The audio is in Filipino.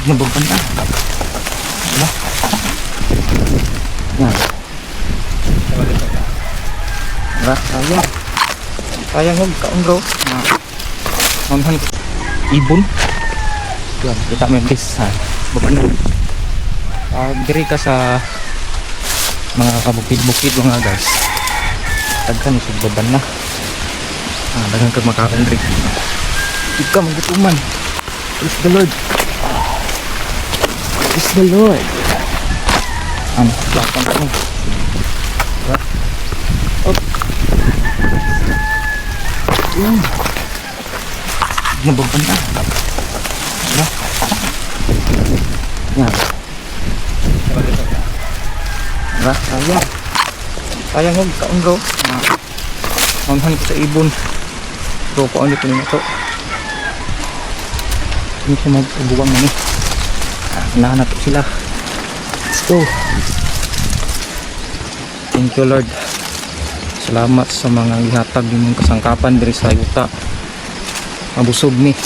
Nabugan na. Diba? Yan. Diba? Sayang. Sayang huwag kaon bro. Mamahan ko. Ibon. Yan. Kita mo yung guys. Bagan na. Diri ka sa mga kabukid-bukid mga guys. Tagkan sa baban na. Dagang ka makaon diri. Ika magituman. Praise the Lord. Praise the Lord. Lakang ko. Up. Nabugan na. Diba? Yan. Diba? Sayang. Sayang huwag kaon bro. Mamahan ko sa ibon. Bro, kaon dito nila to. Hindi siya magbuwang na eh. Nahanap sila. Let's go. Thank you Lord. Salamat sa mga ihatag yung kasangkapan diri sa yuta. Mabusog ni.